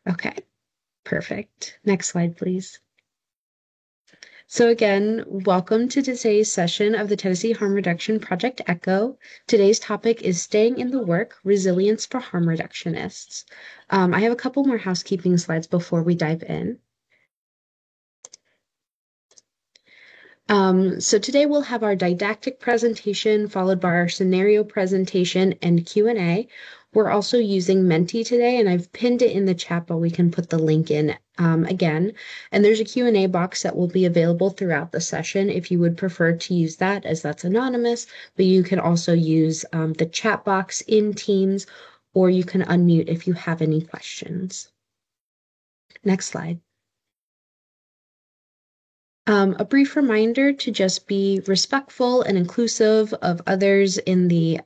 Okay, perfect. Next slide, please. So again, welcome to today's session of the Tennessee Harm Reduction Project ECHO. Today's topic is Staying in the Work, Resilience for Harm Reductionists. I have a couple more housekeeping slides before we dive in. So today we'll have our didactic presentation followed by our scenario presentation and Q&A. We're also using Menti today, and I've pinned it in the chat, but we can put the link in again. And there's a Q&A box that will be available throughout the session if you would prefer to use that, as that's anonymous, but you can also use the chat box in Teams, or you can unmute if you have any questions. Next slide. A brief reminder to just be respectful and inclusive of others in the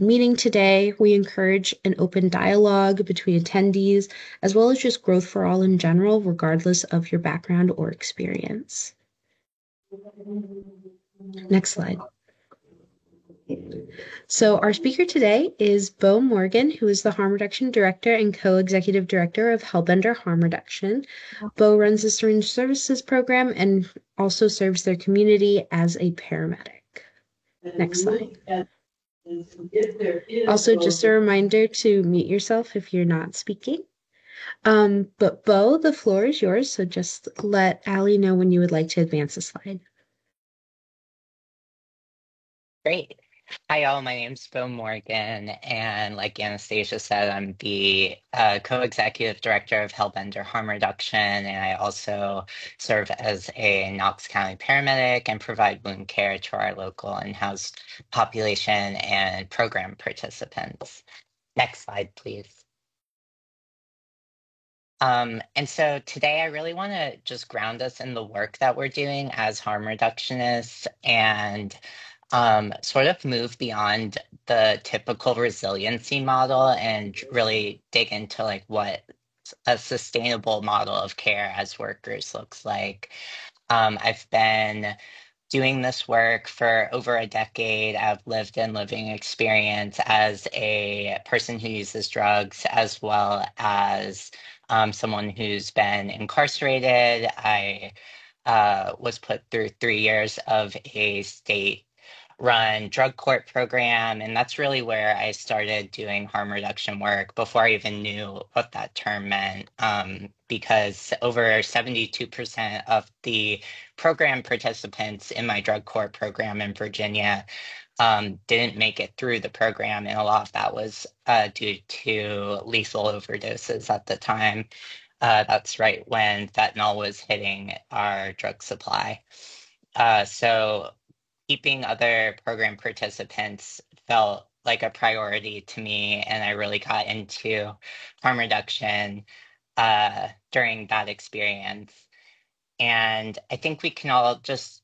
meeting today. We encourage an open dialogue between attendees, as well as just growth for all in general, regardless of your background or experience. Next slide. So our speaker today is Bo Morgan, who is the Harm Reduction Director and Co-Executive Director of Hellbender Harm Reduction. Bo runs the Syringe Services Program and also serves their community as a paramedic. Next slide. Also, just a reminder to mute yourself if you're not speaking. But Bo, the floor is yours, so just let Allie know when you would like to advance a slide. Great. Hi, all. My name's Bo Morgan, and like Anastasia said, I'm the co-executive director of Hellbender Harm Reduction, and I also serve as a Knox County paramedic and provide wound care to our local in-house population and program participants. Next slide, please. And so today I really want to just ground us in the work that we're doing as harm reductionists and sort of move beyond the typical resiliency model and really dig into like what a sustainable model of care as workers looks like. I've been doing this work for over a decade. I've lived and living experience as a person who uses drugs, as well as someone who's been incarcerated. I was put through 3 years of a state run drug court program, and that's really where I started doing harm reduction work before I even knew what that term meant, because over 72% of the program participants in my drug court program in Virginia didn't make it through the program, and a lot of that was due to lethal overdoses at the time. That's right when fentanyl was hitting our drug supply. So keeping other program participants felt like a priority to me, and I really got into harm reduction during that experience. And I think we can all just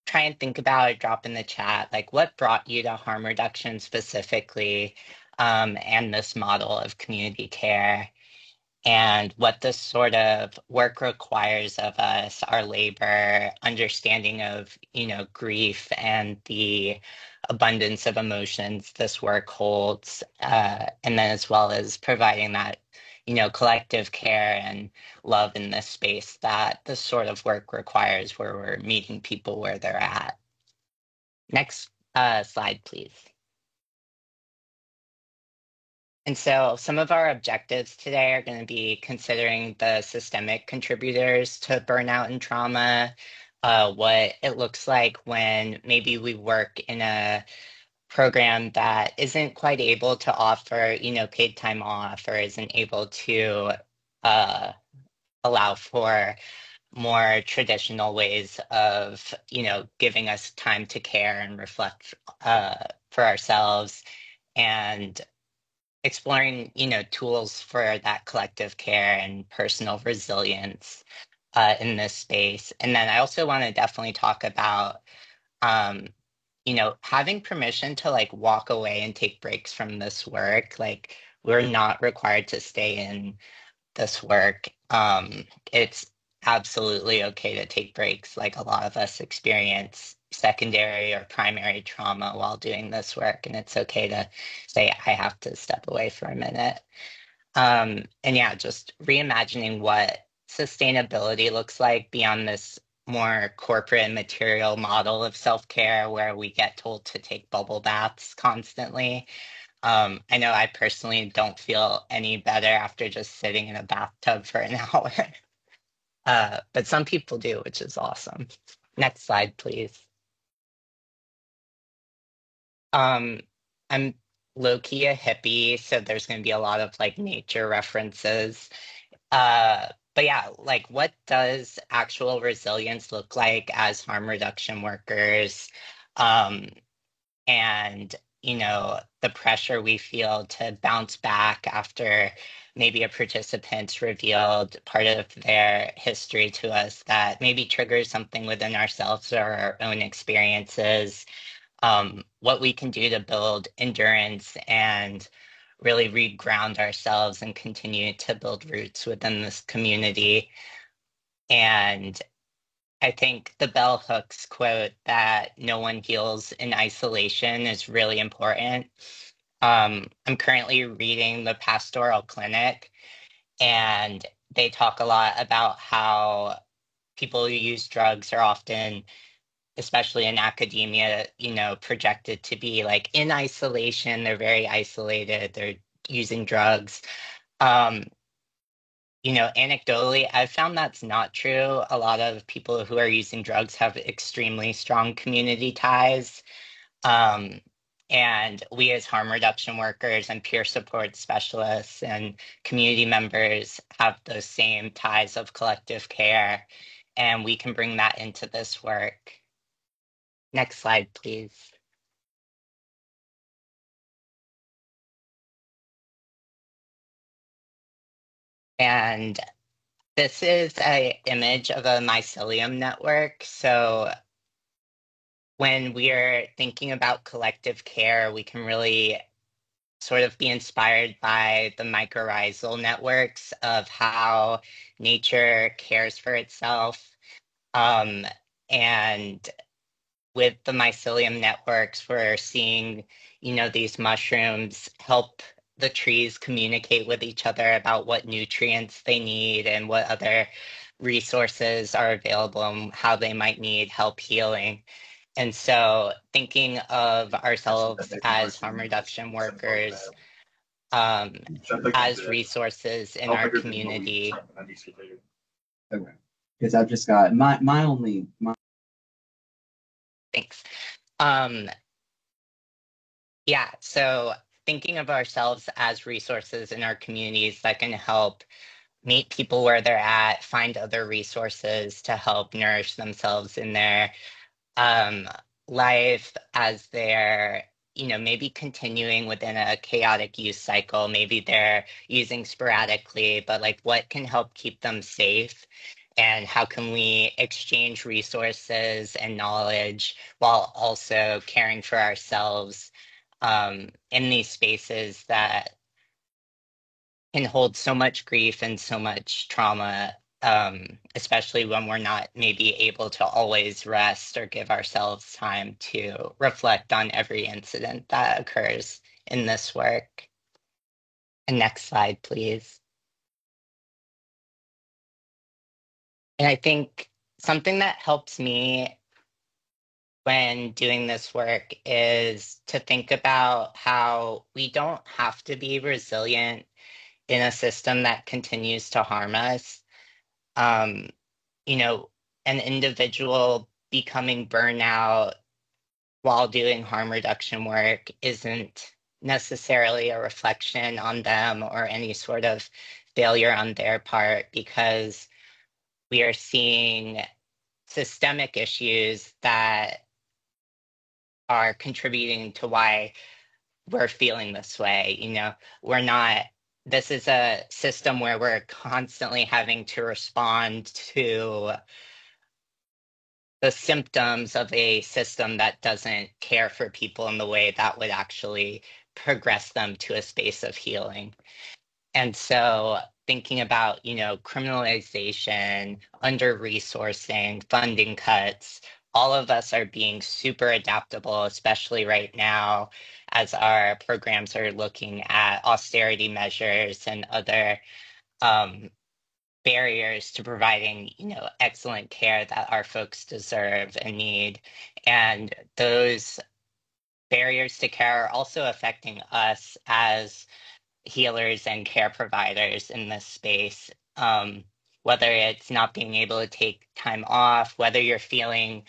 try and think about it, drop in the chat, like what brought you to harm reduction specifically, and this model of community care, and what this sort of work requires of us, our labor, understanding of, grief and the abundance of emotions this work holds, and then as well as providing that, collective care and love in this space that this sort of work requires, where we're meeting people where they're at. Next slide, please. And so some of our objectives today are going to be considering the systemic contributors to burnout and trauma, what it looks like when maybe we work in a program that isn't quite able to offer, paid time off, or isn't able to allow for more traditional ways of, giving us time to care and reflect for ourselves, and exploring, tools for that collective care and personal resilience in this space. And then I also want to definitely talk about, um, having permission to like walk away and take breaks from this work. Like we're not required to stay in this work. It's absolutely okay to take breaks. Like a lot of us experience secondary or primary trauma while doing this work, and it's okay to say, I have to step away for a minute. And yeah, just reimagining what sustainability looks like beyond this more corporate and material model of self-care where we get told to take bubble baths constantly. I know I personally don't feel any better after just sitting in a bathtub for an hour. But some people do, which is awesome. Next slide, please. Um, I'm low-key a hippie, so there's going to be a lot of like nature references. But yeah, like what does actual resilience look like as harm reduction workers? Um, and the pressure we feel to bounce back after maybe a participant's revealed part of their history to us that maybe triggers something within ourselves or our own experiences, what we can do to build endurance and really reground ourselves and continue to build roots within this community. And I think the bell hooks quote that no one heals in isolation is really important. I'm currently reading The Pastoral Clinic, and they talk a lot about how people who use drugs are often, especially in academia, projected to be like in isolation. They're very isolated. They're using drugs. Um, Anecdotally, I've found that's not true. A lot of people who are using drugs have extremely strong community ties. Um, and we, as harm reduction workers and peer support specialists and community members, have those same ties of collective care. And we can bring that into this work. Next slide, please. And this is an image of a mycelium network. So when we're thinking about collective care, we can really sort of be inspired by the mycorrhizal networks of how nature cares for itself. Um, and with the mycelium networks, we're seeing, these mushrooms help the trees communicate with each other about what nutrients they need and what other resources are available and how they might need help healing. And so thinking of ourselves as harm reduction workers, um, as resources in our community. Okay. Because I've just got my only my Thanks. Yeah, so thinking of ourselves as resources in our communities that can help meet people where they're at, find other resources to help nourish themselves in their um, life as they're, maybe continuing within a chaotic use cycle. Maybe they're using sporadically, but like what can help keep them safe? And how can we exchange resources and knowledge while also caring for ourselves in these spaces that can hold so much grief and so much trauma, especially when we're not maybe able to always rest or give ourselves time to reflect on every incident that occurs in this work. And next slide, please. And I think something that helps me when doing this work is to think about how we don't have to be resilient in a system that continues to harm us. Um, you know, an individual becoming burnout while doing harm reduction work isn't necessarily a reflection on them or any sort of failure on their part because we are seeing systemic issues that are contributing to why we're feeling this way. We're not, this is a system where we're constantly having to respond to the symptoms of a system that doesn't care for people in the way that would actually progress them to a space of healing. And so thinking about, criminalization, under resourcing, funding cuts, all of us are being super adaptable, especially right now as our programs are looking at austerity measures and other um, barriers to providing, excellent care that our folks deserve and need. And those barriers to care are also affecting us as healers and care providers in this space. Whether it's not being able to take time off, whether you're feeling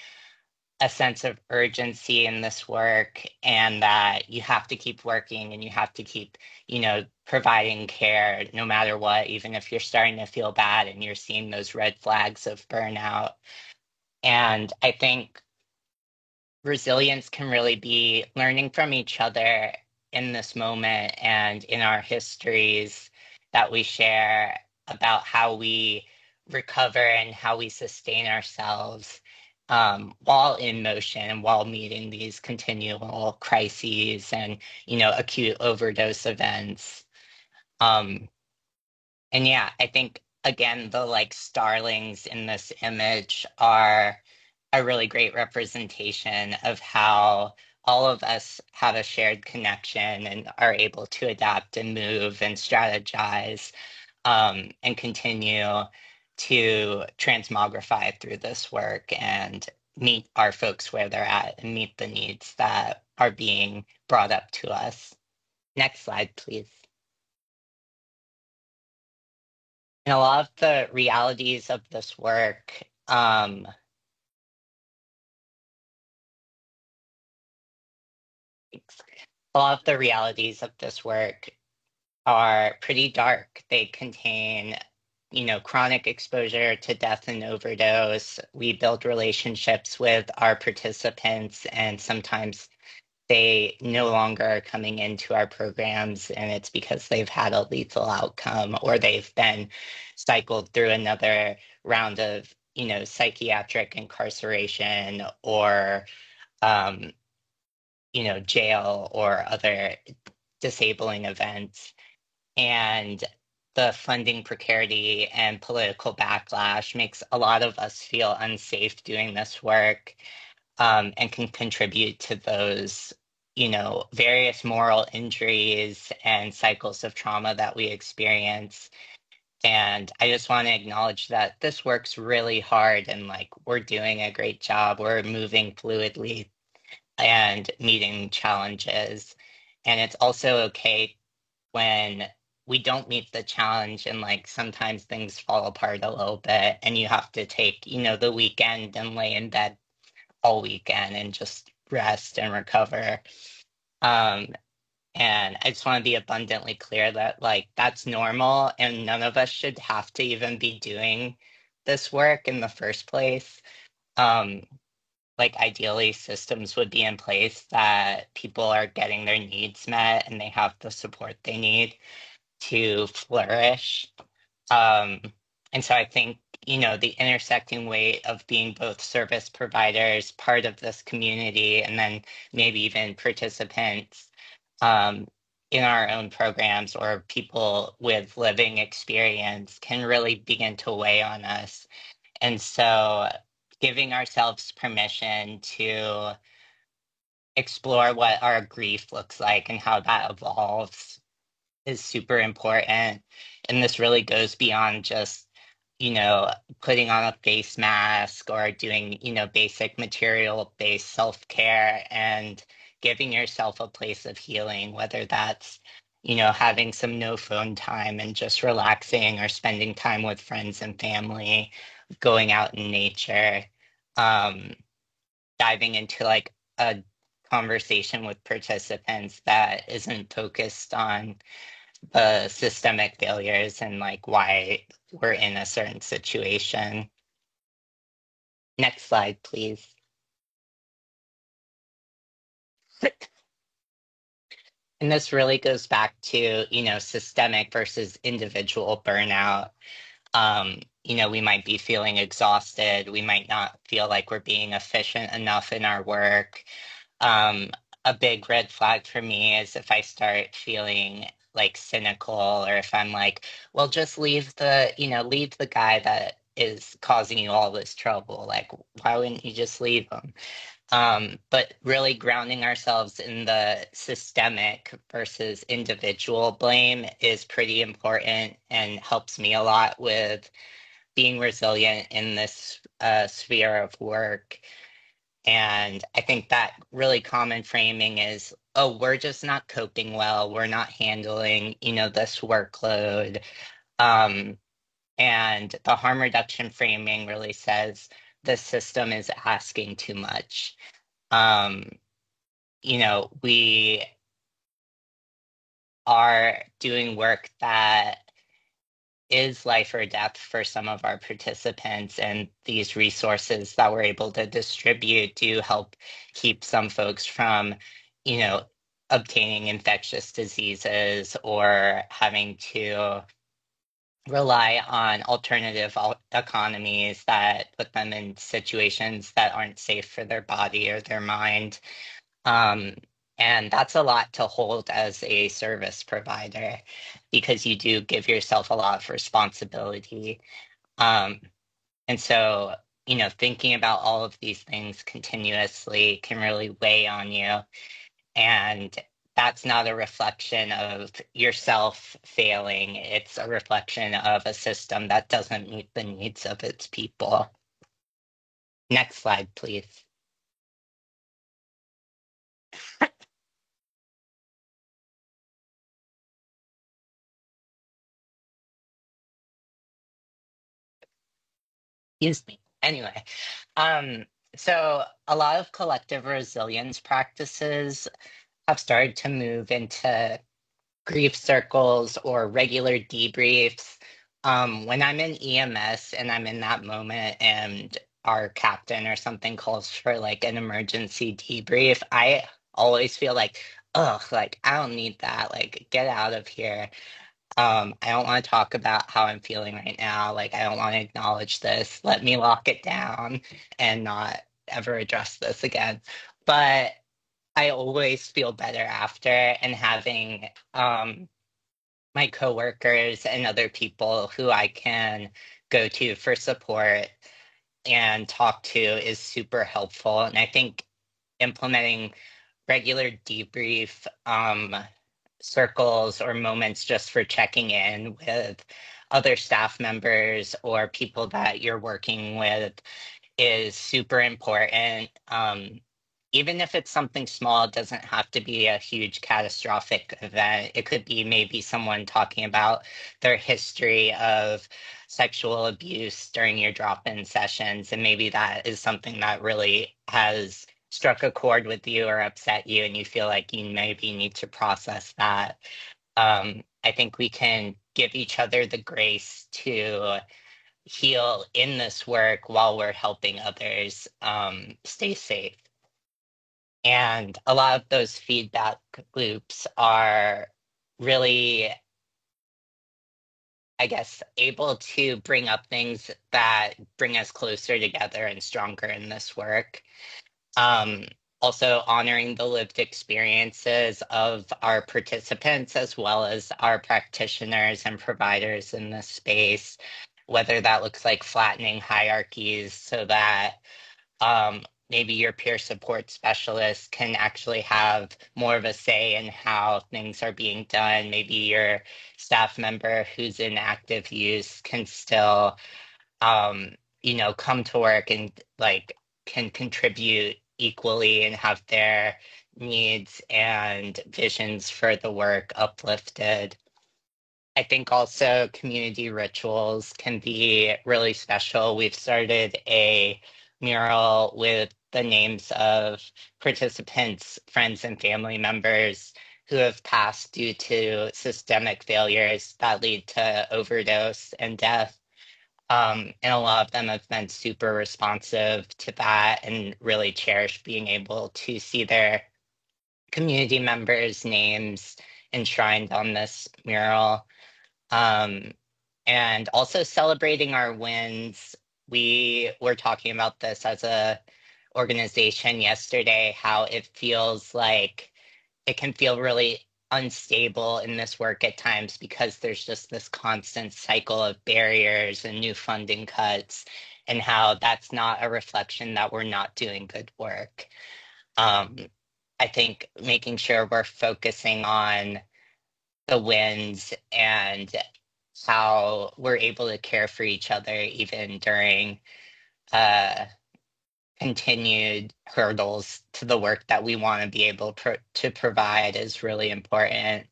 a sense of urgency in this work and that you have to keep working and you have to keep, providing care no matter what, even if you're starting to feel bad and you're seeing those red flags of burnout. And I think resilience can really be learning from each other in this moment and in our histories that we share about how we recover and how we sustain ourselves while in motion and while meeting these continual crises and acute overdose events. Um, and yeah, I think again the like starlings in this image are a really great representation of how all of us have a shared connection and are able to adapt and move and strategize and continue to transmogrify through this work and meet our folks where they're at and meet the needs that are being brought up to us. Next slide, please. And a lot of the realities of this work a lot of the realities of this work are pretty dark. They contain, chronic exposure to death and overdose. We build relationships with our participants, and sometimes they no longer are coming into our programs, and it's because they've had a lethal outcome or they've been cycled through another round of, psychiatric incarceration or, um, jail or other disabling events. And the funding precarity and political backlash makes a lot of us feel unsafe doing this work and can contribute to those, various moral injuries and cycles of trauma that we experience. And I just want to acknowledge that this works really hard and like we're doing a great job. We're moving fluidly and meeting challenges. And it's also okay when we don't meet the challenge and like sometimes things fall apart a little bit and you have to take, the weekend and lay in bed all weekend and just rest and recover. Um, and I just want to be abundantly clear that like that's normal and none of us should have to even be doing this work in the first place. Um, like ideally systems would be in place that people are getting their needs met and they have the support they need to flourish. Um, and so I think, the intersecting weight of being both service providers, part of this community, and then maybe even participants um, in our own programs or people with living experience can really begin to weigh on us. And so giving ourselves permission to explore what our grief looks like and how that evolves is super important. And this really goes beyond just, putting on a face mask or doing, basic material based self care and giving yourself a place of healing, whether that's, having some no phone time and just relaxing or spending time with friends and family, going out in nature, um, diving into like a conversation with participants that isn't focused on the systemic failures and like why we're in a certain situation. Next slide, please. And this really goes back to, systemic versus individual burnout. We might be feeling exhausted. We might not feel like we're being efficient enough in our work. Um, a big red flag for me is if I start feeling like cynical or if I'm like, well, just leave the guy that is causing you all this trouble? Like, why wouldn't you just leave them? But really grounding ourselves in the systemic versus individual blame is pretty important and helps me a lot with being resilient in this sphere of work. And I think that really common framing is, oh, we're just not coping well. We're not handling, this workload. Um, and the harm reduction framing really says the system is asking too much. Um, we are doing work that is life or death for some of our participants, and these resources that we're able to distribute do help keep some folks from, obtaining infectious diseases or having to rely on alternative economies that put them in situations that aren't safe for their body or their mind. Um, and that's a lot to hold as a service provider because you do give yourself a lot of responsibility. Um, and so, thinking about all of these things continuously can really weigh on you. And that's not a reflection of yourself failing. It's a reflection of a system that doesn't meet the needs of its people. Next slide, please. Excuse me. Anyway, so a lot of collective resilience practices have started to move into grief circles or regular debriefs. When I'm in EMS and I'm in that moment and our captain or something calls for like an emergency debrief, I always feel like, ugh, like I don't need that. Like, get out of here. I don't want to talk about how I'm feeling right now. Like, I don't want to acknowledge this. Let me lock it down and not ever address this again. But I always feel better after, and having my coworkers and other people who I can go to for support and talk to is super helpful. And I think implementing regular debrief circles or moments just for checking in with other staff members or people that you're working with is super important. Even if it's something small, it doesn't have to be a huge catastrophic event. It could be maybe someone talking about their history of sexual abuse during your drop-in sessions, and maybe that is something that really has struck a chord with you or upset you, and you feel like you maybe need to process that. I think we can give each other the grace to heal in this work while we're helping others stay safe. And a lot of those feedback loops are really, I guess, able to bring up things that bring us closer together and stronger in this work. Um, Also honoring the lived experiences of our participants as well as our practitioners and providers in this space, whether that looks like flattening hierarchies so that maybe your peer support specialist can actually have more of a say in how things are being done. Maybe your staff member who's in active use can still come to work and like can contribute equally and have their needs and visions for the work uplifted. I think also community rituals can be really special. We've started a mural with the names of participants, friends, and family members who have passed due to systemic failures that lead to overdose and death. And a lot of them have been super responsive to that and really cherish being able to see their community members' names enshrined on this mural. Um, and also celebrating our wins. We were talking about this as a organization yesterday, how it feels like it can feel really unstable in this work at times because there's just this constant cycle of barriers and new funding cuts, and how that's not a reflection that we're not doing good work. Um, I think making sure we're focusing on the wins and how we're able to care for each other even during uh, continued hurdles to the work that we want to be able to provide is really important.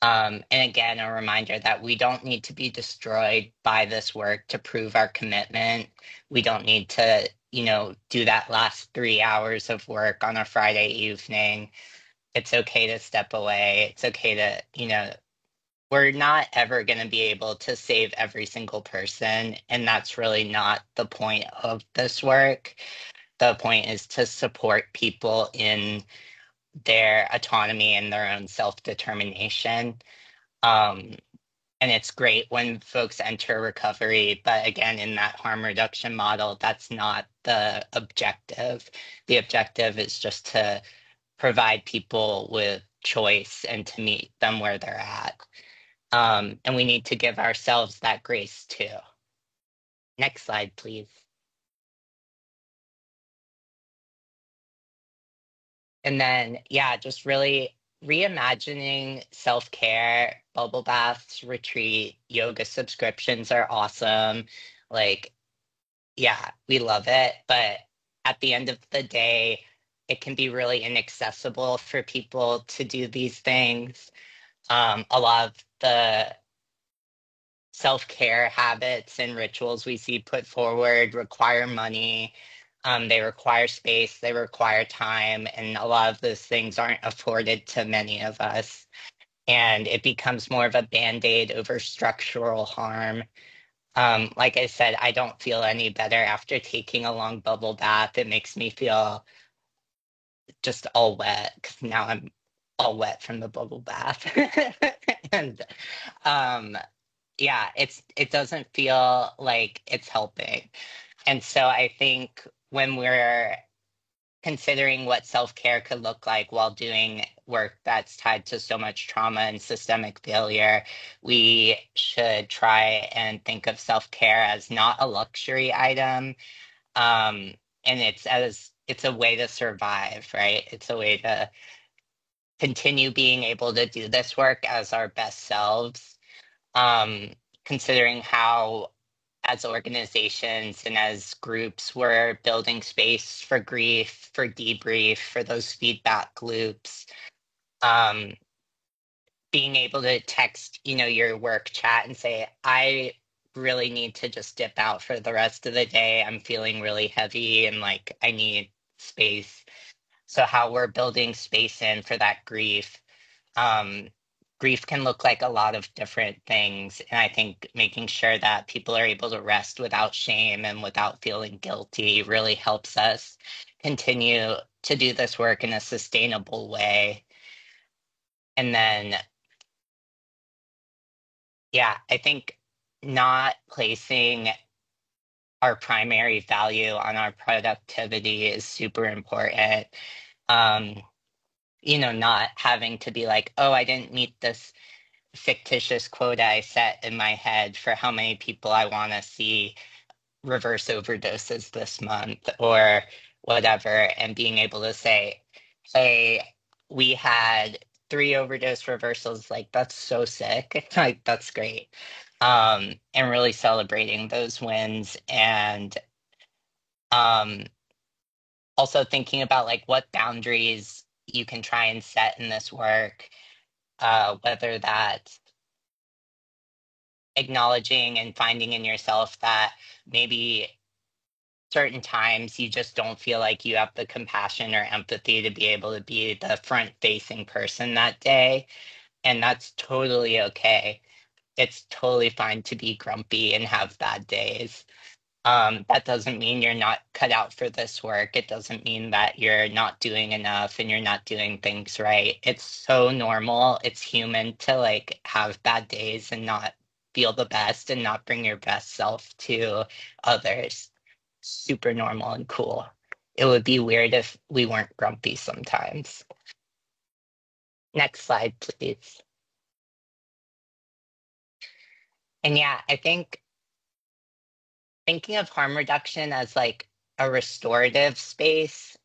And again, a reminder that we don't need to be destroyed by this work to prove our commitment. We don't need to, do that last 3 hours of work on a Friday evening. It's okay to step away. It's okay to, we're not ever going to be able to save every single person. And that's really not the point of this work. The point is to support people in their autonomy and their own self-determination. Um, and it's great when folks enter recovery, but again, in that harm reduction model, that's not the objective. The objective is just to provide people with choice and to meet them where they're at. And we need to give ourselves that grace too. Next slide, please. And then, yeah, just really reimagining self-care. Bubble baths, retreat, yoga subscriptions are awesome. Like, yeah, we love it. But at the end of the day, it can be really inaccessible for people to do these things. A lot of the self-care habits and rituals we see put forward require money. They require space, they require time, and a lot of those things aren't afforded to many of us. And it becomes more of a band-aid over structural harm. Like I said, I don't feel any better after taking a long bubble bath. It makes me feel just all wet because now I'm all wet from the bubble bath. And um, yeah, it doesn't feel like it's helping. And so I think when we're considering what self-care could look like while doing work that's tied to so much trauma and systemic failure, we should try and think of self-care as not a luxury item. And it's a way to survive, right? It's a way to continue being able to do this work as our best selves. um, Considering how, as organizations and as groups, we're building space for grief, for debrief, for those feedback loops. Um, Being able to text, your work chat and say, I really need to just dip out for the rest of the day. I'm feeling really heavy and like I need space. So, how we're building space in for that grief. Um, Grief can look like a lot of different things. And I think making sure that people are able to rest without shame and without feeling guilty really helps us continue to do this work in a sustainable way. And then, yeah, I think not placing our primary value on our productivity is super important. Um, not having to be like, oh, I didn't meet this fictitious quota I set in my head for how many people I want to see reverse overdoses this month or whatever, and being able to say, hey, we had 3 overdose reversals, like that's so sick. Like that's great. And really celebrating those wins and um also thinking about like what boundaries you can try and set in this work, whether that's acknowledging and finding in yourself that maybe certain times you just don't feel like you have the compassion or empathy to be able to be the front facing person that day. And that's totally okay. It's totally fine to be grumpy and have bad days. That doesn't mean you're not cut out for this work. It doesn't mean that you're not doing enough and you're not doing things right. It's so normal. It's human to like have bad days and not feel the best and not bring your best self to others. Super normal and cool. It would be weird if we weren't grumpy sometimes. Next slide, please. And yeah, I think thinking of harm reduction as like a restorative space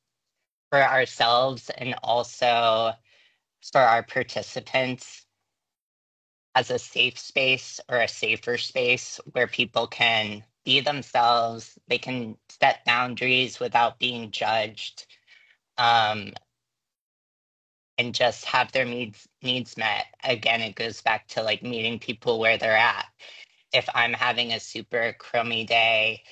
for ourselves and also for our participants as a safe space or a safer space where people can be themselves, they can set boundaries without being judged, um, and just have their needs met. Again, it goes back to like meeting people where they're at. If I'm having a super crummy day,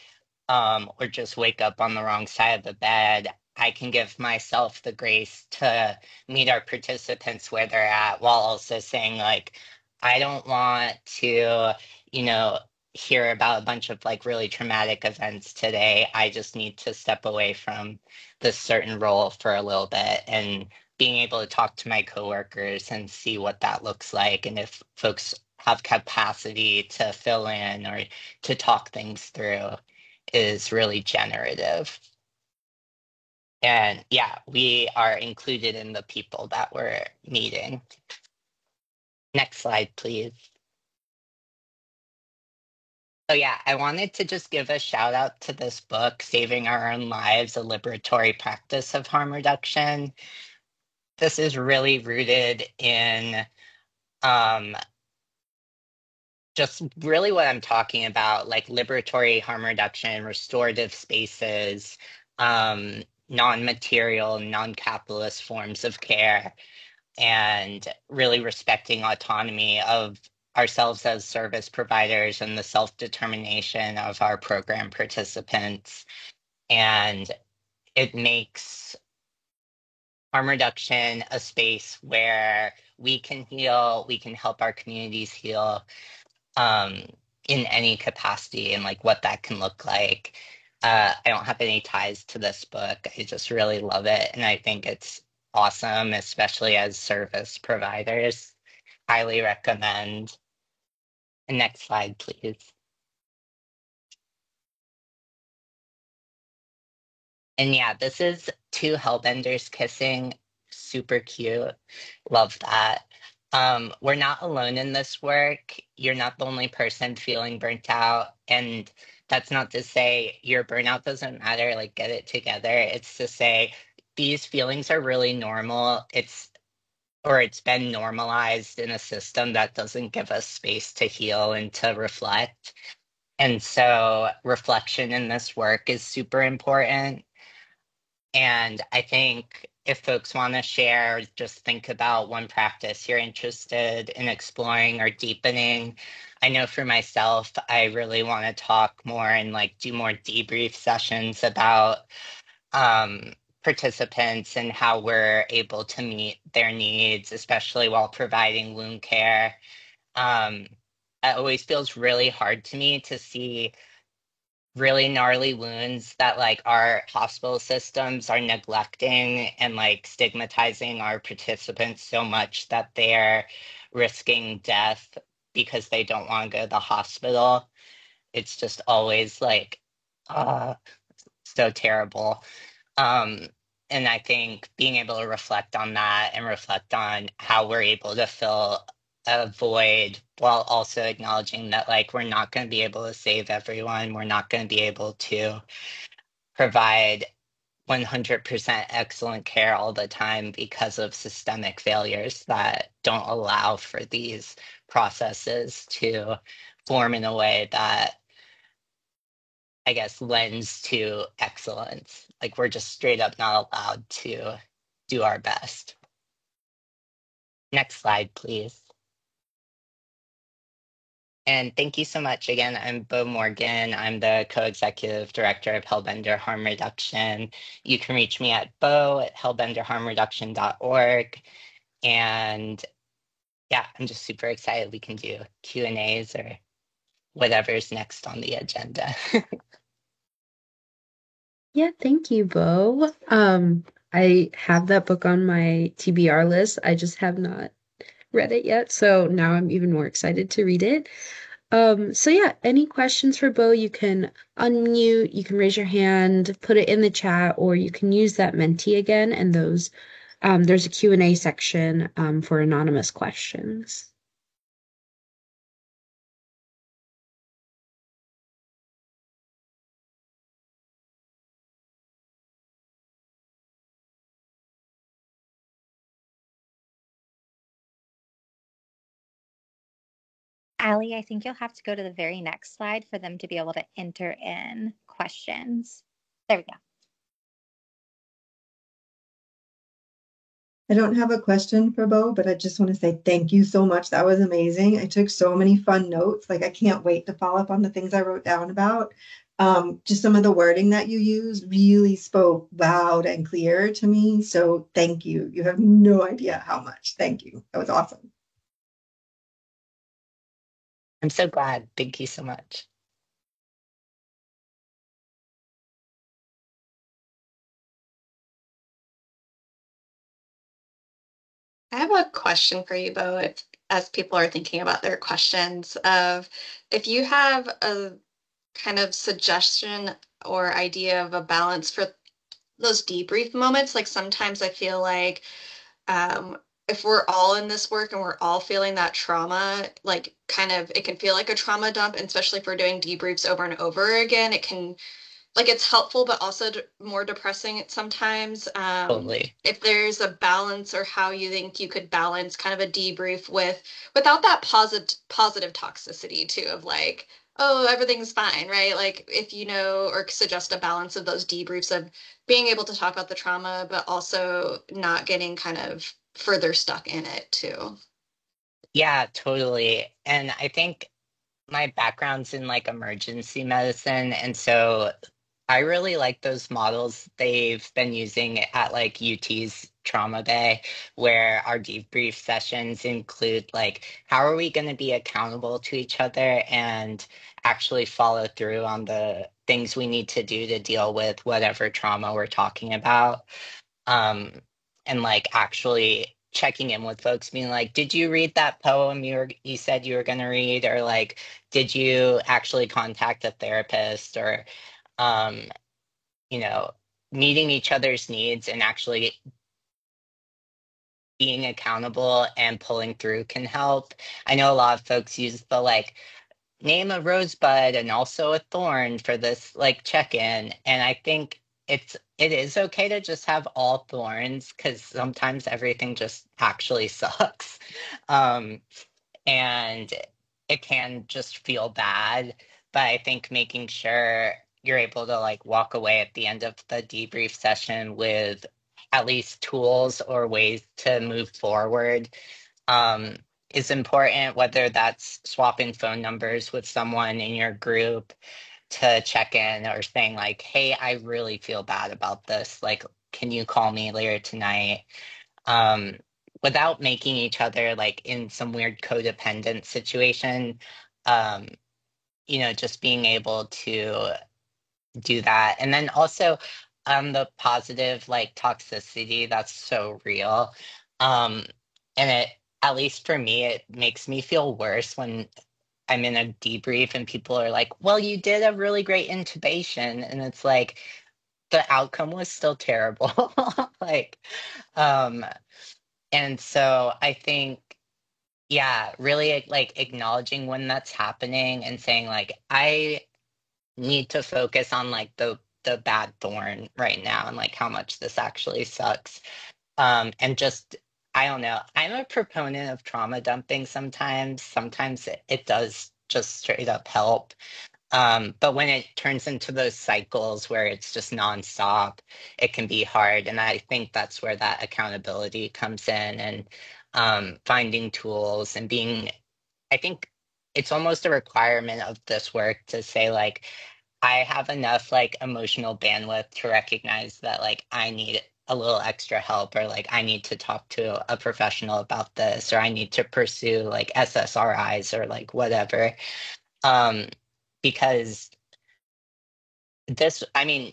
or just wake up on the wrong side of the bed, I can give myself the grace to meet our participants where they're at while also saying, like, I don't want to, you know, hear about a bunch of like really traumatic events today. I just need to step away from this certain role for a little bit and being able to talk to my coworkers and see what that looks like and if folks have capacity to fill in or to talk things through is really generative. And yeah, we are included in the people that we're meeting. Next slide, please. So yeah, I wanted to just give a shout out to this book, Saving Our Own Lives, A Liberatory Practice of Harm Reduction. This is really rooted in just really what I'm talking about, like liberatory harm reduction, restorative spaces, non-material, non-capitalist forms of care, and really respecting autonomy of ourselves as service providers and the self-determination of our program participants. And it makes harm reduction a space where we can heal, we can help our communities heal, um, in any capacity and like what that can look like. I don't have any ties to this book. I just really love it. And I think it's awesome, especially as service providers. Highly recommend. And next slide, please. And yeah, this is two hellbenders kissing. Super cute. Love that. We're not alone in this work. You're not the only person feeling burnt out. And that's not to say your burnout doesn't matter, like get it together. It's to say these feelings are really normal. It's been normalized in a system that doesn't give us space to heal and to reflect. And so reflection in this work is super important. And I think if folks want to share, just think about one practice you're interested in exploring or deepening. I know for myself, I really want to talk more and like do more debrief sessions about participants and how we're able to meet their needs, especially while providing wound care. Um, it always feels really hard to me to see really gnarly wounds that like our hospital systems are neglecting and like stigmatizing our participants so much that they're risking death because they don't want to go to the hospital. It's just always like uh so terrible. Um and I think being able to reflect on that and reflect on how we're able to fill a void while also acknowledging that like we're not going to be able to save everyone. We're not going to be able to provide 100% excellent care all the time because of systemic failures that don't allow for these processes to form in a way that I guess lends to excellence. Like we're just straight up not allowed to do our best. Next slide, please. And thank you so much. Again, I'm Bo Morgan. I'm the co-executive director of Hellbender Harm Reduction. You can reach me at bo@hellbenderharmreduction.org. And yeah, I'm just super excited we can do Q&As or whatever's next on the agenda. Yeah, thank you, Bo. I have that book on my TBR list. I just have not read it yet, so now I'm even more excited to read it. So yeah, any questions for Bo, you can unmute, you can raise your hand, put it in the chat, or you can use that Menti again, and those there's a Q&A section for anonymous questions. Allie, I think you'll have to go to the very next slide for them to be able to enter in questions. There we go. I don't have a question for Bo, but I just want to say thank you so much. That was amazing. I took so many fun notes. Like I can't wait to follow up on the things I wrote down about. Just some of the wording that you used really spoke loud and clear to me. So thank you. You have no idea how much. Thank you. That was awesome. I'm so glad. Thank you so much. I have a question for you, Bo, if, as people are thinking about their questions of if you have a kind of suggestion or idea of a balance for those debrief moments. Like sometimes I feel like if we're all in this work and we're all feeling that trauma, like kind of it can feel like a trauma dump, and especially if we're doing debriefs over and over again, it can like it's helpful but also more depressing sometimes. Totally. If there's a balance or how you think you could balance kind of a debrief without that positive toxicity too of like, oh, everything's fine, right? Like if you know or suggest a balance of those debriefs of being able to talk about the trauma but also not getting kind of further stuck in it too. Yeah, totally. And I think my background's in like emergency medicine, and so I really like those models they've been using at like UT's Trauma Bay, where our debrief sessions include like how are we going to be accountable to each other and actually follow through on the things we need to do to deal with whatever trauma we're talking about. um, and like actually checking in with folks, being like, "Did you read that poem you said you were going to read?" Or like, "Did you actually contact a therapist?" Or, um, you know, meeting each other's needs and actually being accountable and pulling through can help. I know a lot of folks use the like name a rosebud and also a thorn for this like check-in, and I think it is okay to just have all thorns because sometimes everything just actually sucks. um and it can just feel bad, but I think making sure you're able to like walk away at the end of the debrief session with at least tools or ways to move forward um, is important, whether that's swapping phone numbers with someone in your group to check in or saying, like, "Hey, I really feel bad about this. Like, can you call me later tonight?" Um, Without making each other like in some weird codependent situation. Um, just being able to do that. And then also the positive like toxicity that's so real. Um and it, at least for me, it makes me feel worse when I'm in a debrief and people are like, "Well, you did a really great intubation," and it's like the outcome was still terrible. like um and so I think, yeah, really like acknowledging when that's happening and saying like, "I need to focus on like the bad thorn right now and like how much this actually sucks." And just, I don't know, I'm a proponent of trauma dumping sometimes it does just straight up help. But when it turns into those cycles where it's just nonstop, it can be hard, and I think that's where that accountability comes in, and finding tools and being, I think it's almost a requirement of this work to say like, I have enough like emotional bandwidth to recognize that like I need a little extra help, or like I need to talk to a professional about this, or I need to pursue like SSRIs or like whatever. Um, because I mean,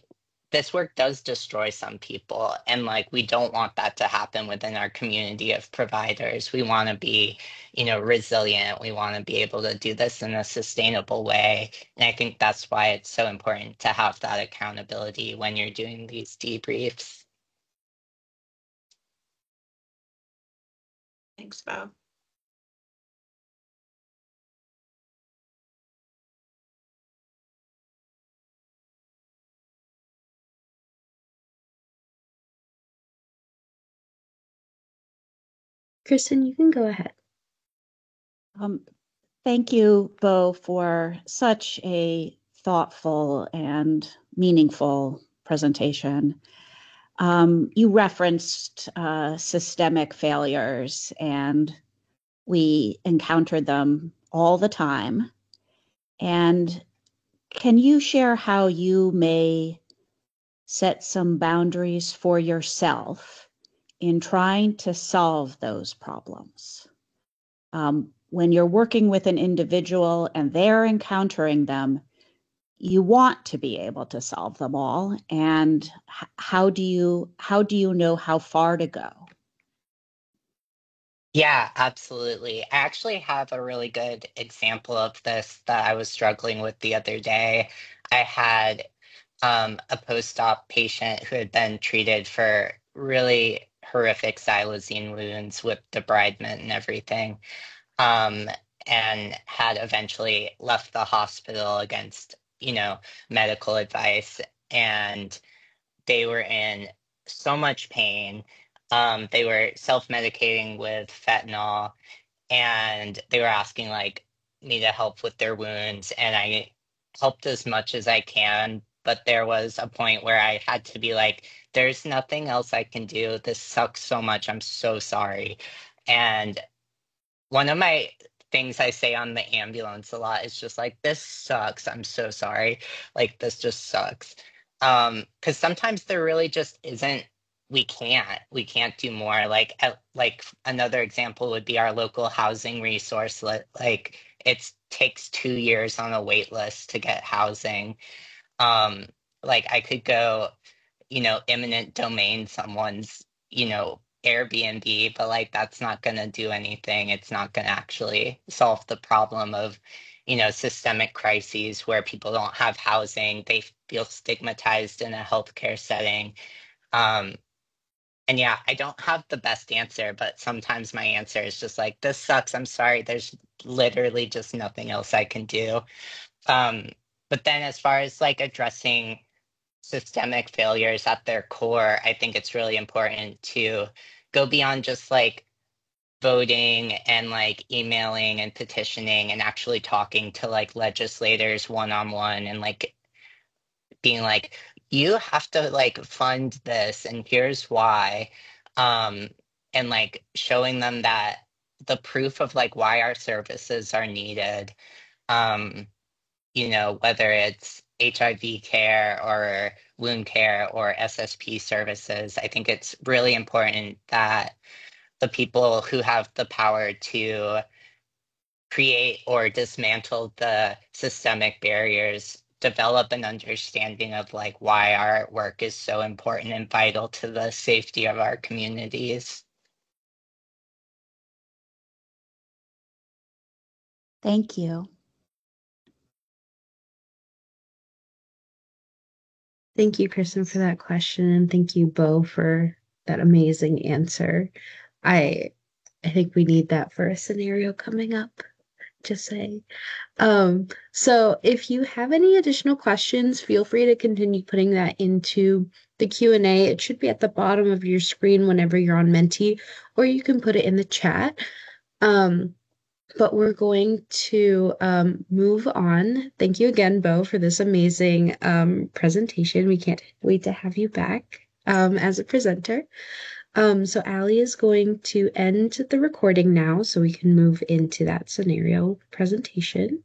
this work does destroy some people, and like we don't want that to happen within our community of providers. We want to be, resilient. We want to be able to do this in a sustainable way. And I think that's why it's so important to have that accountability when you're doing these debriefs. Thanks, Bo. Kristen, you can go ahead. Thank you, Bo, for such a thoughtful and meaningful presentation. You referenced systemic failures, and we encounter them all the time. And can you share how you may set some boundaries for yourself in trying to solve those problems? When you're working with an individual and they're encountering them, you want to be able to solve them all. And how do you know how far to go? Yeah, absolutely. I actually have a really good example of this that I was struggling with the other day. I had a post-op patient who had been treated for really horrific xylazine wounds with debridement and everything, um, and had eventually left the hospital against, medical advice. And they were in so much pain. They were self-medicating with fentanyl, and they were asking like me to help with their wounds, and I helped as much as I can. But there was a point where I had to be like, "There's nothing else I can do. This sucks so much. I'm so sorry." And one of my things I say on the ambulance a lot is just like, "This sucks. I'm so sorry. Like, this just sucks." Because sometimes there really just isn't. We can't do more. Like another example would be our local housing resource. Like it takes 2 years on a wait list to get housing. Um, like I could go, eminent domain someone's, Airbnb, but like that's not going to do anything. It's not going to actually solve the problem of, systemic crises where people don't have housing. They feel stigmatized in a healthcare setting. Um, and yeah, I don't have the best answer, but sometimes my answer is just like, this sucks. I'm sorry. There's literally just nothing else I can do. Um, but then as far as like addressing systemic failures at their core, I think it's really important to go beyond just like voting and like emailing and petitioning and actually talking to like legislators one on one and like being like, you have to like fund this and here's why. Um, and like showing them that the proof of like why our services are needed. Um, whether it's HIV care or wound care or SSP services, I think it's really important that the people who have the power to create or dismantle the systemic barriers develop an understanding of like why our work is so important and vital to the safety of our communities. Thank you. Thank you, Kristen, for that question, and thank you, Bo, for that amazing answer. I think we need that for a scenario coming up. Just say. So if you have any additional questions, feel free to continue putting that into the Q&A. It should be at the bottom of your screen whenever you're on Menti, or you can put it in the chat. But we're going to move on. Thank you again, Bo, for this amazing presentation. We can't wait to have you back as a presenter. So Allie is going to end the recording now so we can move into that scenario presentation.